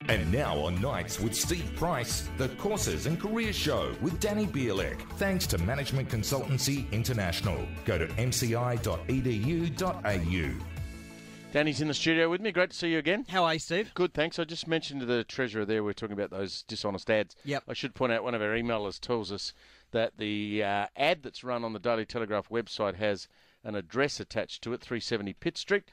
And now on Nights with Steve Price, the Courses and Careers Show with Danny Bielik. Thanks to Management Consultancy International. Go to mci.edu.au. Danny's in the studio with me. Great to see you again. How are you, Steve? Good, thanks. I just mentioned to the Treasurer there, we're talking about those dishonest ads. Yep. I should point out one of our emailers tells us that the ad that's run on the Daily Telegraph website has an address attached to it, 370 Pitt Street.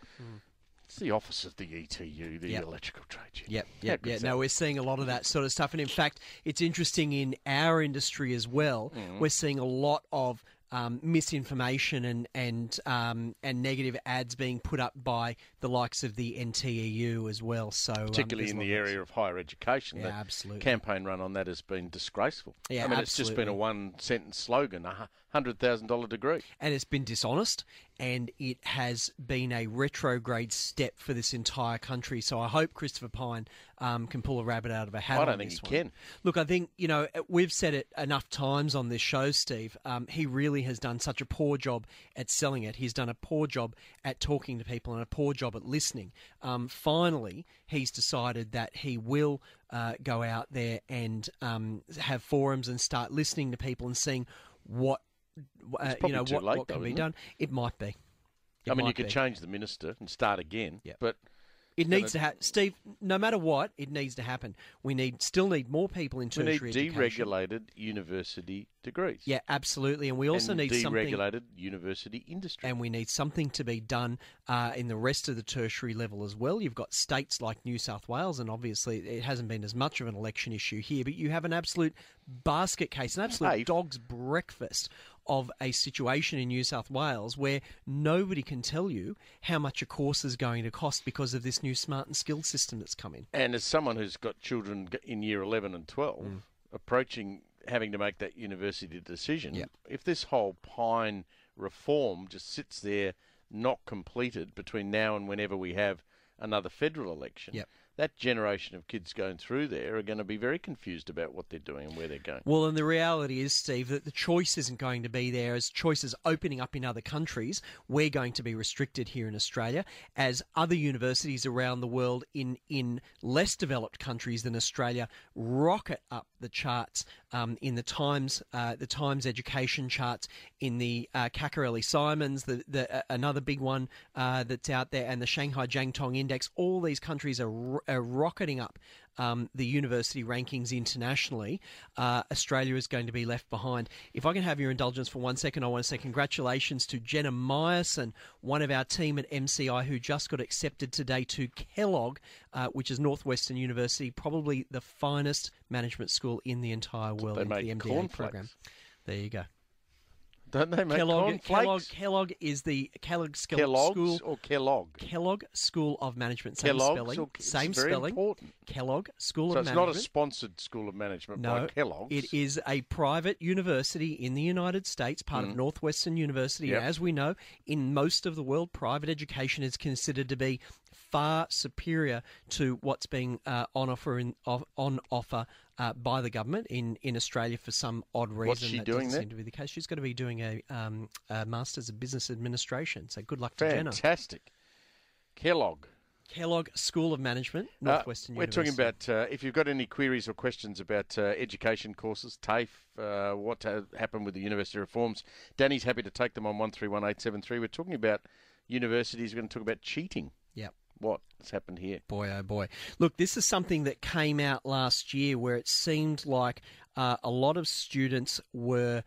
It's the office of the ETU, the Electrical Trade Union. Yep. No, we're seeing a lot of that sort of stuff. And in fact, it's interesting in our industry as well. We're seeing a lot of misinformation and negative ads being put up by the likes of the NTEU as well. So particularly in the area of higher education. Yeah, the absolutely. Campaign run on that has been disgraceful. Yeah, I mean, it's just been a one-sentence slogan, a $100,000 degree. And it's been dishonest, and it has been a retrograde step for this entire country. So I hope Christopher Pyne can pull a rabbit out of a hat. I don't think he can. Look, I think, we've said it enough times on this show, Steve. He really has done such a poor job at selling it. He's done a poor job at talking to people and a poor job at listening. Finally, he's decided that he will go out there and have forums and start listening to people and seeing what what can be done. It might be. I mean, you could change the minister and start again, but it needs to happen, Steve. No matter what, it needs to happen. We still need more people in tertiary education. We need deregulated university degrees. Yeah, absolutely, and we also need deregulated university industry. And we need something to be done in the rest of the tertiary level as well. You've got states like New South Wales, and obviously it hasn't been as much of an election issue here, but you have an absolute basket case, an absolute dog's breakfast of a situation in New South Wales where nobody can tell you how much a course is going to cost because of this new smart and skilled system that's come in. And as someone who's got children in year 11 and 12 approaching having to make that university decision, if this whole Pyne reform just sits there not completed between now and whenever we have another federal election, that generation of kids going through there are going to be very confused about what they're doing and where they're going. Well, and the reality is, Steve, that the choice isn't going to be there. As choices opening up in other countries, we're going to be restricted here in Australia. As other universities around the world in less developed countries than Australia rocket up the charts in the Times education charts, in the Caccarelli-Simons, another big one that's out there, and the Shanghai Jiangtong Index. All these countries are rocketing up the university rankings internationally. Australia is going to be left behind. If I can have your indulgence for 1 second, I want to say congratulations to Jenna Myerson, one of our team at MCI, who just got accepted today to Kellogg, which is Northwestern University, probably the finest management school in the entire world, in the MBA program. There you go. Don't they make cornflakes? Kellogg is the Kellogg School. Kellogg's or Kellogg? Kellogg School of Management. Same spelling. Same spelling. Important. Kellogg School of Management. So it's not a sponsored school of management by Kellogg's. It is a private university in the United States, part of Northwestern University. Yep. As we know, in most of the world, private education is considered to be far superior to what's being on offer by the government in Australia for some odd reason. What's she doing there? Seem to be the case. She's going to be doing a Masters of Business Administration. So good luck to Jenna. Fantastic. Kellogg School of Management, Northwestern University. We're talking about, if you've got any queries or questions about education courses, TAFE, what happened with the university reforms, Danny's happy to take them on 131873. We're talking about universities. We're going to talk about cheating. Yep. What's happened here? Boy, oh boy. Look, this is something that came out last year where it seemed like a lot of students were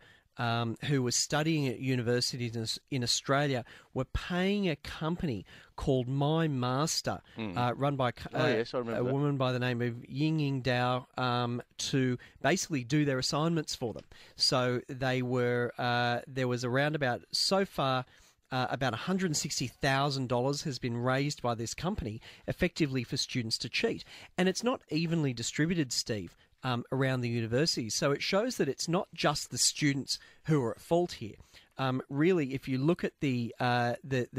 who were studying at universities in Australia were paying a company called My Master, run by a woman by the name of Ying Dao, to basically do their assignments for them. So they were there was around about, so far, about $160,000 has been raised by this company effectively for students to cheat. And it's not evenly distributed, Steve, around the universities. So it shows that it's not just the students who are at fault here. Really, if you look at the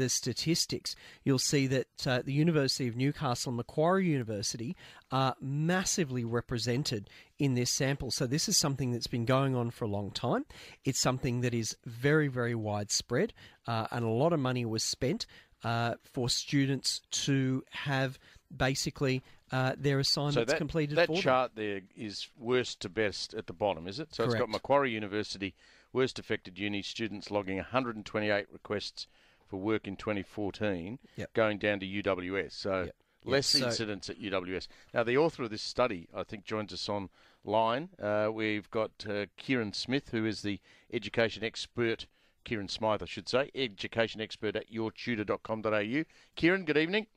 statistics, you'll see that the University of Newcastle and Macquarie University are massively represented in this sample. So this is something that's been going on for a long time. It's something that is very, very widespread, and a lot of money was spent for students to have basically their assignments completed for them. That chart there is worst to best at the bottom, is it? So Correct. It's got Macquarie University, worst affected uni students logging 128 requests for work in 2014, going down to UWS. So less incidents at UWS. Now, the author of this study, I think, joins us online. We've got Kieran Smith, who is the education expert, Kieran Smythe, I should say, education expert at yourtutor.com.au. Kieran, good evening.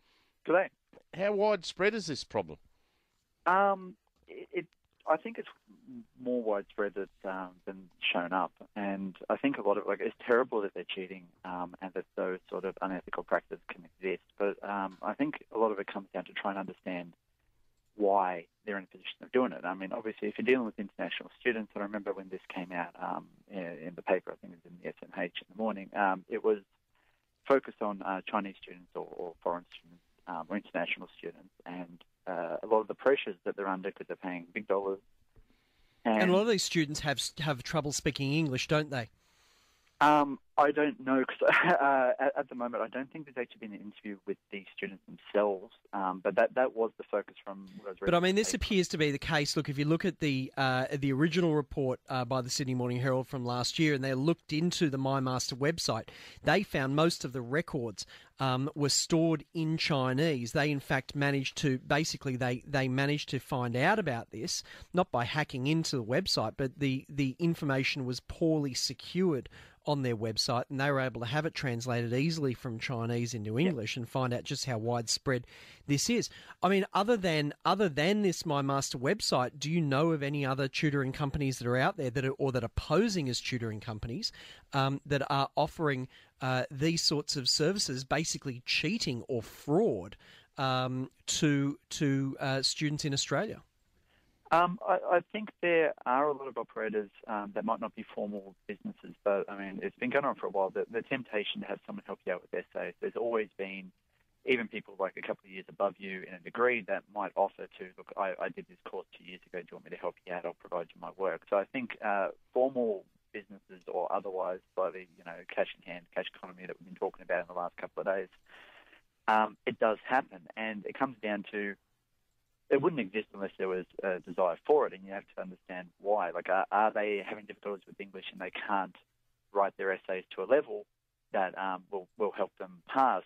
Good day. How widespread is this problem? I think it's more widespread than shown up, and I think a lot of it's terrible that they're cheating and that those sort of unethical practices can exist. But I think a lot of it comes down to trying to understand why they're in a position of doing it. I mean, obviously, if you're dealing with international students, and I remember when this came out in the paper, I think it was in the SMH in the morning, it was focused on Chinese students or foreign students or international students, and a lot of the pressures that they're under because they're paying big dollars. And a lot of these students have trouble speaking English, don't they? I don't know, because at the moment I don't think there's actually been an interview with the students themselves, but that was the focus from what I was reading. But I mean, this appears to be the case. Look, if you look at the original report by the Sydney Morning Herald from last year, and they looked into the MyMaster website, they found most of the records were stored in Chinese. They, in fact, managed to they managed to find out about this, not by hacking into the website, but the information was poorly secured on their website, and they were able to have it translated easily from Chinese into English and find out just how widespread this is. I mean, other than this MyMaster website, do you know of any other tutoring companies that are out there that are posing as tutoring companies that are offering these sorts of services, basically cheating or fraud to students in Australia? I think there are a lot of operators that might not be formal businesses, but I mean, it's been going on for a while. The temptation to have someone help you out with essays, there's always been, even people like a couple of years above you in a degree that might offer to, look, I did this course 2 years ago, do you want me to help you out? I'll provide you my work. So I think formal businesses or otherwise, slightly, cash in hand, cash economy that we've been talking about in the last couple of days, it does happen. And it comes down to, it wouldn't exist unless there was a desire for it, and you have to understand why. Like, are they having difficulties with English and they can't write their essays to a level that will help them pass?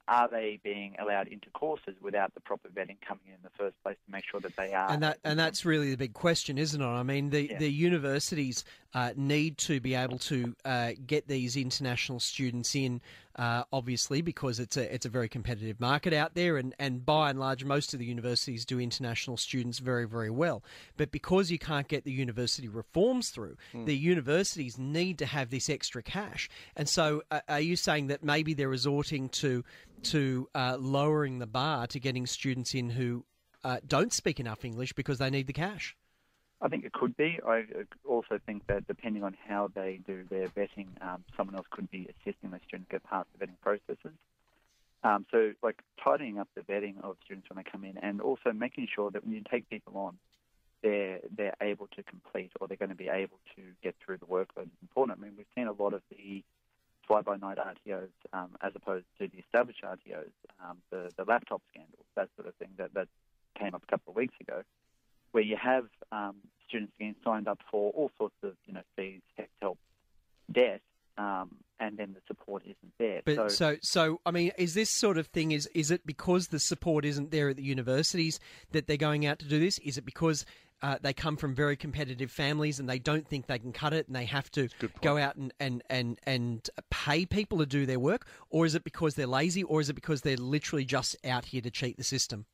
Are they being allowed into courses without the proper vetting coming in the first place to make sure that they are? And that's really the big question, isn't it? I mean, the universities need to be able to get these international students in, obviously, because it's a very competitive market out there, and by and large, most of the universities do international students very, very well. But because you can't get the university reforms through, the universities need to have this extra cash. And so, are you saying that maybe they're resorting to lowering the bar to getting students in who don't speak enough English because they need the cash? I think it could be. I also think that depending on how they do their vetting, someone else could be assisting those students get past the vetting processes. So, like, tidying up the vetting of students when they come in, and also making sure that when you take people on, they're able to complete, or they're going to be able to get through the workload is important. I mean, we've seen a lot of the fly-by-night RTOs as opposed to the established RTOs, the laptop scandals, that sort of thing that came up a couple of weeks ago, where you have students getting signed up for all sorts of fees, help, debt, and then the support isn't there. But so I mean, is this sort of thing, is it because the support isn't there at the universities that they're going out to do this? Is it because they come from very competitive families and they don't think they can cut it and they have to go out and pay people to do their work? Or is it because they're lazy? Or is it because they're literally just out here to cheat the system?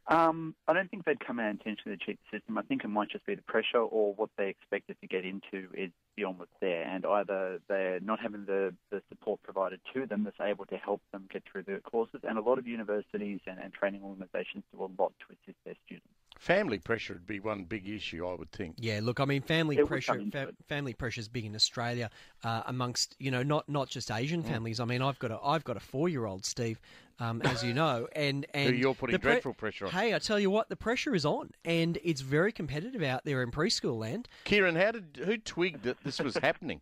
I don't think they'd come out intentionally to cheat the system. I think it might just be the pressure, or what they expected to get into is beyond what's there, and either they're not having the support provided to them that's able to help them get through the courses. And a lot of universities and training organisations do a lot to assist their students. Family pressure would be one big issue, I would think. Yeah, look, I mean, family pressure is big in Australia amongst not just Asian families. I mean, I've got a 4-year-old, Steve, as you know, and who you're putting dreadful pressure on. Hey, I tell you what, the pressure is on, and it's very competitive out there in preschool land. Kieran, who twigged that this was happening?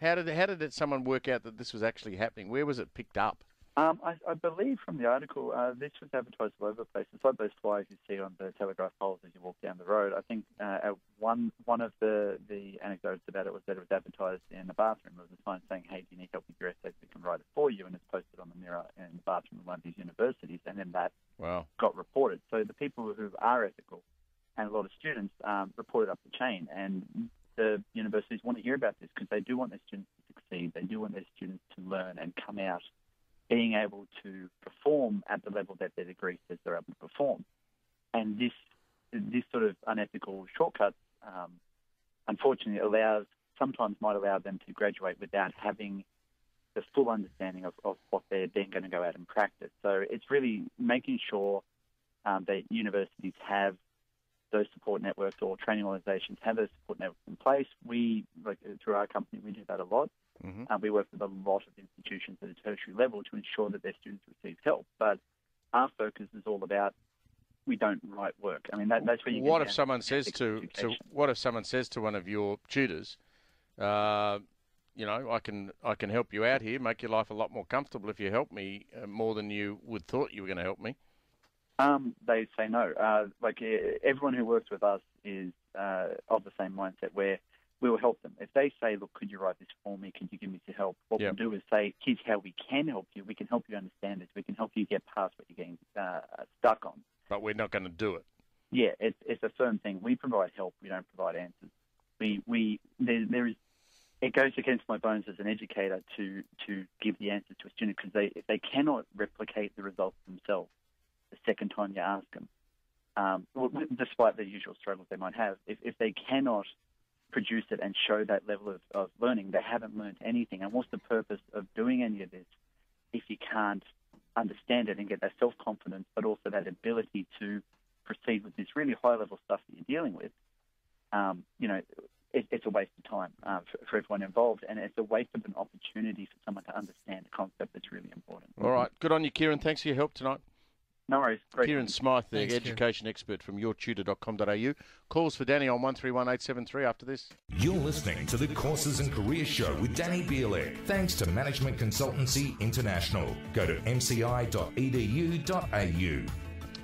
How did someone work out that this was actually happening? Where was it picked up? I believe from the article, this was advertised all over the place. It's like those flyers you see on the telegraph poles as you walk down the road. I think one of the anecdotes about it was that it was advertised in the bathroom. There was a sign saying, "Hey, do you need help with your essays? We can write it for you," and it's posted on the mirror in the bathroom of one of these universities, and then that got reported. So the people who are ethical, and a lot of students, reported up the chain, and the universities want to hear about this because they do want their students to succeed. They do want their students to learn and come out being able to perform at the level that their degree says they're able to perform. And this sort of unethical shortcuts, unfortunately, sometimes might allow them to graduate without having the full understanding of what they're then going to go out and practice. So it's really making sure that universities have those support networks, or training organisations have those support networks in place. We, through our company, we do that a lot. We work with a lot of institutions at a tertiary level to ensure that their students receive help. But our focus is all about, we don't write work. I mean, that's where you. What if someone says what if someone says to one of your tutors, I can help you out here, make your life a lot more comfortable if you help me more than you would thought you were going to help me? They say no. Everyone who works with us is of the same mindset, where we will help them. If they say, "Look, could you write this for me? Could you give me some help?" What we'll do is say, "Here's how we can help you. We can help you understand this. We can help you get past what you're getting stuck on." But we're not going to do it. Yeah, it's a firm thing. We provide help. We don't provide answers. It goes against my bones as an educator to give the answers to a student, because if they cannot replicate the results themselves the second time you ask them, despite the usual struggles they might have, if they cannot produce it and show that level of learning, they haven't learned anything. And what's the purpose of doing any of this if you can't understand it and get that self-confidence, but also that ability to proceed with this really high-level stuff that you're dealing with? It's a waste of time for everyone involved, and it's a waste of an opportunity for someone to understand a concept that's really important. All right. Good on you, Kieran. Thanks for your help tonight. No worries. Great. Kieran Smythe, the education expert from yourtutor.com.au. Calls for Danny on 131873 after this. You're listening to the Courses and Careers Show with Danny Bielik. Thanks to Management Consultancy International. Go to mci.edu.au.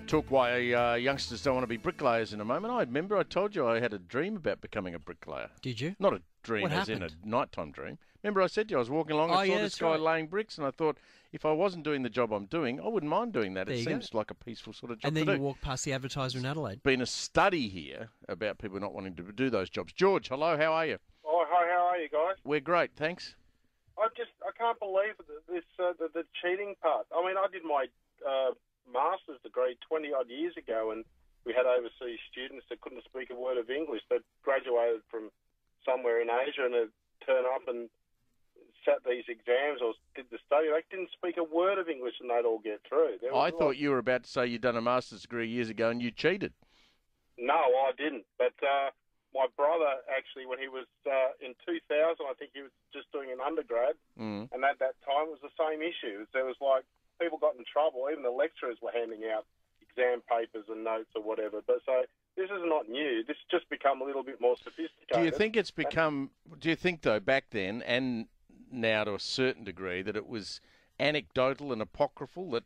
Talk why youngsters don't want to be bricklayers in a moment. I remember I told you I had a dream about becoming a bricklayer. Did you? Not a dream What as happened? in a nighttime dream. Remember I said to you I was walking along and saw this guy laying bricks, and I thought if I wasn't doing the job I'm doing, I wouldn't mind doing that. There It you seems like a peaceful sort of job And then to you do. walk past the advertiser in Adelaide. Been a study here about people not wanting to do those jobs. George, hello, how are you? Oh, hi, how are you guys? We're great, thanks. I can't believe the cheating part. I mean, I did my master's degree 20-odd years ago, and we had overseas students that couldn't speak a word of English that graduated from somewhere in Asia, and they'd turn up and sat these exams or did the study. They didn't speak a word of English, and they'd all get through. I thought you were about to say you'd done a master's degree years ago and you cheated. No, I didn't. But my brother, actually, when he was in 2000, I think he was just doing an undergrad, and at that time it was the same issue. There was people got in trouble. Even the lecturers were handing out exam papers and notes or whatever. But so this is not new. This has just become a little bit more sophisticated. Do you think it's become? Do you think though back then and now to a certain degree that it was anecdotal and apocryphal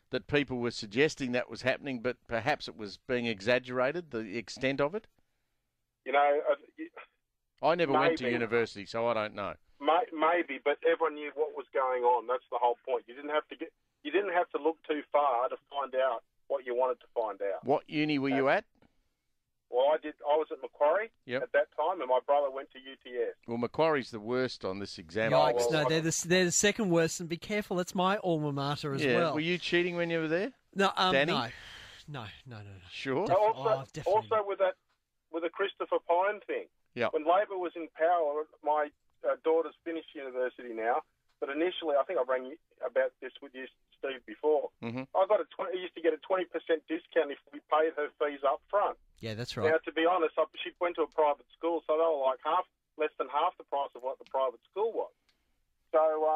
that people were suggesting that was happening, but perhaps it was being exaggerated, the extent of it? I never went to university, so I don't know. Maybe, but everyone knew what was going on. That's the whole point. You didn't have to look too far to find out what you wanted to find out. What uni were you at? Well, I was at Macquarie at that time, and my brother went to UTS. Well, Macquarie's the worst on this exam. Yikes, no, they're the second worst, and be careful, that's my alma mater as well. Were you cheating when you were there? No, Danny? No. Sure? Definitely. Also with the Christopher Pyne thing. Yeah. When Labor was in power, my daughter's finished university now, but initially, I think I rang about this with you, Steve, before. Mm-hmm. I used to get a 20% discount if we paid her fees up front. Yeah, that's right. Now, to be honest, she went to a private school, so they were less than half the price of what the private school was. So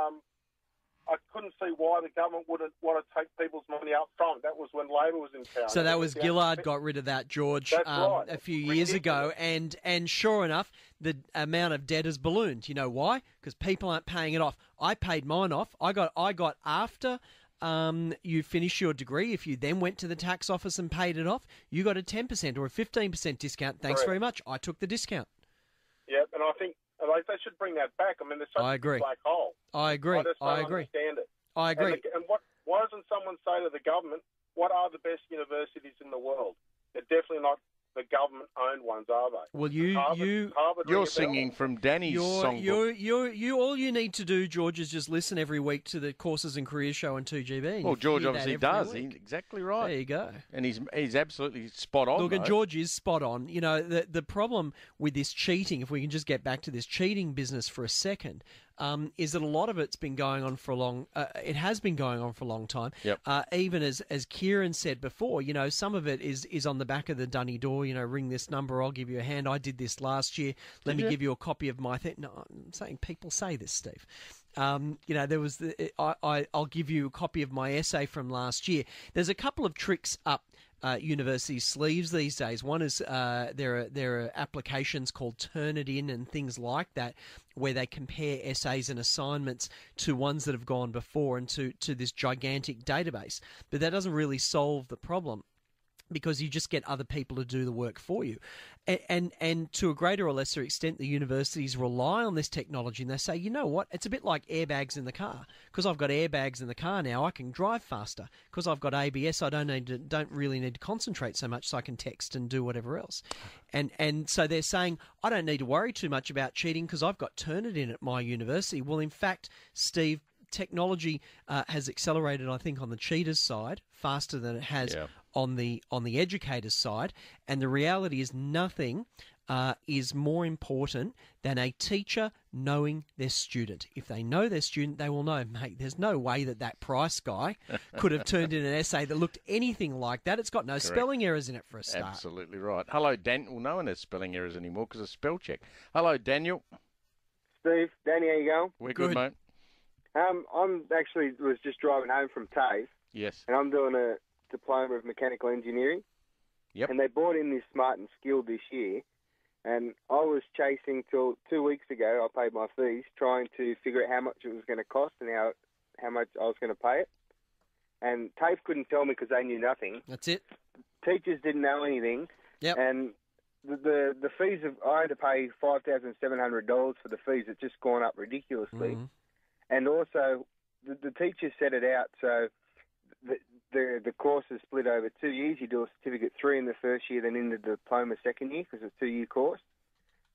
I couldn't see why the government wouldn't want to take people's money up front. That was when Labor was in power. So that was Gillard got rid of that, George, right. a few years ago, and sure enough, the amount of debt has ballooned. You know why? Because people aren't paying it off. I paid mine off. I got after you finish your degree. If you then went to the tax office and paid it off, you got a 10% or a 15% discount. Thanks very much. I took the discount. Yeah, and I think they should bring that back. I mean, there's such a black hole. I agree. I just don't understand it. I agree. And why doesn't someone say to the government, what are the best universities in the world? They're definitely not the government-owned ones, are they? Well, Harvard you're singing from Danny's songbook. All you need to do, George, is just listen every week to the Courses and Careers Show on 2GB. Well, George obviously does. He's exactly right. There you go. And he's absolutely spot on. Look, and George is spot on. You know, the problem with this cheating, if we can just get back to this cheating business for a second, is that a lot of it's been going on for a long. It has been going on for a long time. Yep. Even as Kieran said before, you know, some of it is on the back of the dunny door. You know, ring this number, I'll give you a hand. I did this last year. Let me give you a copy of my thing. No, I'm saying people say this, Steve. You know, there was I'll give you a copy of my essay from last year. There's a couple of tricks up university sleeves these days. One is there are applications called Turnitin and things like that, where they compare essays and assignments to ones that have gone before and to this gigantic database. But that doesn't really solve the problem, because you just get other people to do the work for you. And to a greater or lesser extent, the universities rely on this technology, and they say, you know what, it's a bit like airbags in the car. Because I've got airbags in the car now, I can drive faster. Because I've got ABS, I don't really need to concentrate so much, so I can text and do whatever else. And so they're saying, I don't need to worry too much about cheating because I've got Turnitin at my university. Well, in fact, Steve, technology has accelerated, I think, on the cheaters' side faster than it has on the educators' side. And the reality is nothing is more important than a teacher knowing their student. If they know their student, they will know, mate, there's no way that Price guy could have turned in an essay that looked anything like that. It's got no spelling errors in it for a start. Absolutely right. Hello, Daniel. No one has spelling errors anymore because of spell check. Hello, Daniel. Steve, Danny, how you going? We're good, mate. I'm actually was just driving home from TAFE. Yes. And I'm doing a diploma of mechanical engineering. Yep. And they brought in this Smart and Skilled this year. And I was chasing till 2 weeks ago. I paid my fees, trying to figure out how much it was going to cost and how much I was going to pay it. And TAFE couldn't tell me because they knew nothing. That's it. Teachers didn't know anything. Yep. And the fees I had to pay $5,700 for the fees. It's just gone up ridiculously. Mm-hmm. And also, the teachers set it out so the course is split over 2 years. You do a Certificate 3 in the first year, then in the diploma second year, because it's a 2-year course.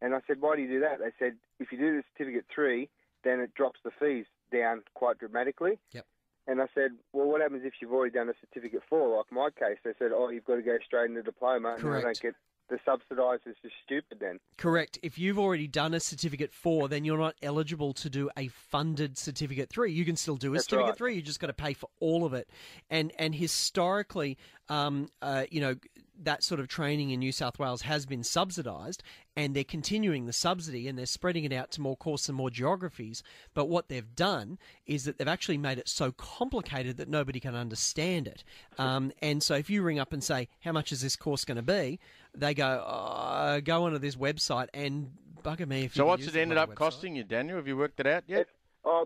And I said, why do you do that? They said, if you do the Certificate 3, then it drops the fees down quite dramatically. Yep. And I said, well, what happens if you've already done a Certificate 4, like my case? They said, you've got to go straight into diploma. Correct. And I don't get the subsidised. Is just stupid then. Correct. If you've already done a Certificate 4, then you're not eligible to do a funded Certificate 3. You can still do a Certificate 3. You just got to pay for all of it. And historically, you know, that sort of training in New South Wales has been subsidised, and they're continuing the subsidy and they're spreading it out to more courses and more geographies. But what they've done is that they've actually made it so complicated that nobody can understand it. And so if you ring up and say, how much is this course going to be? They go, go onto this website and bugger me if you. So what's it ended up costing you, Daniel? Have you worked it out yet?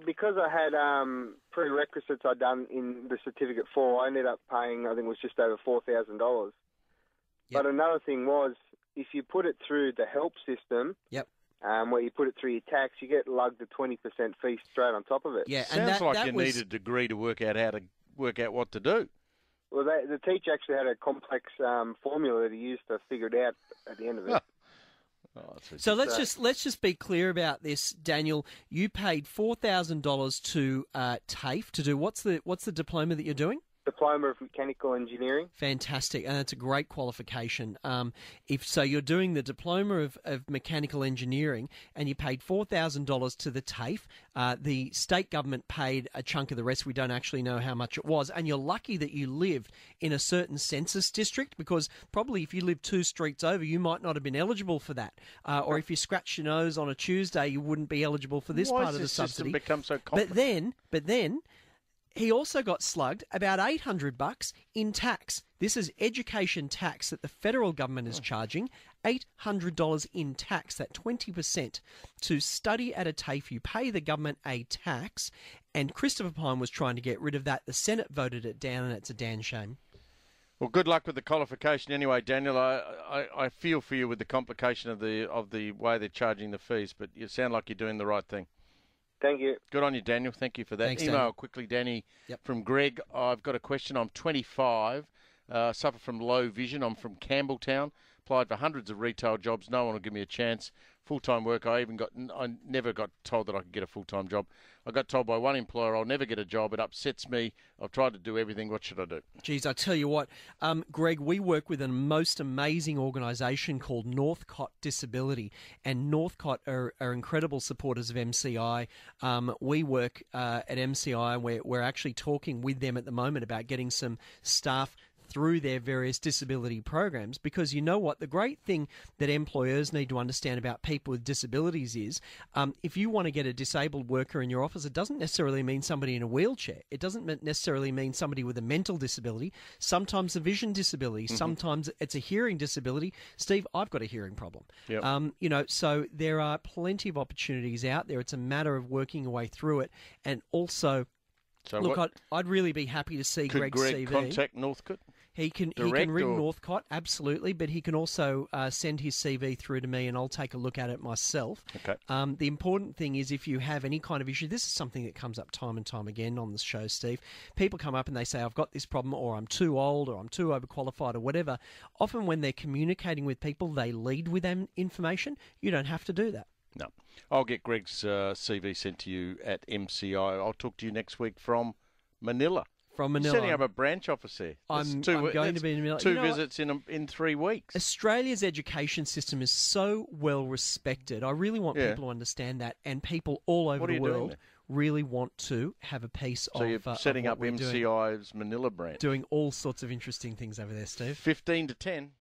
Because I had prerequisites I'd done in the Certificate 4, I ended up paying, I think it was just over $4,000. Yep. But another thing was, if you put it through the help system, where you put it through your tax, you get lugged a 20% fee straight on top of it. Yeah, Sounds like you need a degree to work out what to do. Well, the teacher actually had a complex formula that he used to figure it out at the end of it. So let's just be clear about this, Daniel. You paid $4,000 to TAFE to do what's the diploma that you're doing? Diploma of Mechanical Engineering. Fantastic, and that's a great qualification. If so, you're doing the Diploma of Mechanical Engineering, and you paid $4,000 to the TAFE. The state government paid a chunk of the rest. We don't actually know how much it was, and you're lucky that you lived in a certain census district, because probably if you lived 2 streets over, you might not have been eligible for that. Or if you scratched your nose on a Tuesday, you wouldn't be eligible for this part of the subsidy. Why has this system become so complicated? But then He also got slugged about $800 in tax. This is education tax that the federal government is charging. $800 in tax, that 20%. To study at a TAFE, you pay the government a tax, and Christopher Pyne was trying to get rid of that. The Senate voted it down, and it's a damn shame. Well, good luck with the qualification anyway, Daniel. I feel for you with the complication of the way they're charging the fees, but you sound like you're doing the right thing. Thank you. Good on you, Daniel. Thank you for that. Thanks, Email Daniel. quickly, Danny, Yep. from Greg. I've got a question. I'm 25, suffer from low vision. I'm from Campbelltown. Applied for hundreds of retail jobs. No one will give me a chance. Full-time work. I never got told that I could get a full-time job. I got told by one employer I'll never get a job. It upsets me. I've tried to do everything. What should I do? Geez, I tell you what, Greg, we work with a most amazing organisation called Northcott Disability, and Northcott are incredible supporters of MCI. We work at MCI, and we're actually talking with them at the moment about getting some staff through their various disability programs, because you know what, the great thing that employers need to understand about people with disabilities is if you want to get a disabled worker in your office, it doesn't necessarily mean somebody in a wheelchair. It doesn't necessarily mean somebody with a mental disability, sometimes a vision disability, sometimes it's a hearing disability. Steve, I've got a hearing problem. Yep. So there are plenty of opportunities out there. It's a matter of working your way through it. And also, So look, I'd really be happy to see could Greg's Greg CV. contact Northcote? He can ring Northcott, absolutely, but he can also send his CV through to me, and I'll take a look at it myself. Okay. The important thing is, if you have any kind of issue, this is something that comes up time and time again on the show, Steve. People come up and they say, I've got this problem, or I'm too old, or I'm too overqualified, or whatever. Often when they're communicating with people, they lead with them information. You don't have to do that. No. I'll get Greg's CV sent to you at MCI. I'll talk to you next week from Manila. From You're Manila. setting up a branch office there. I'm That's going to be in Manila. Two You know what? visits in 3 weeks. Australia's education system is so well respected. I really want people to understand that, and people all over What are the you doing world there? really want to have a piece So of you're setting of what up we're doing. MCI's Manila branch. Doing all sorts of interesting things over there, Steve. 15 to 10.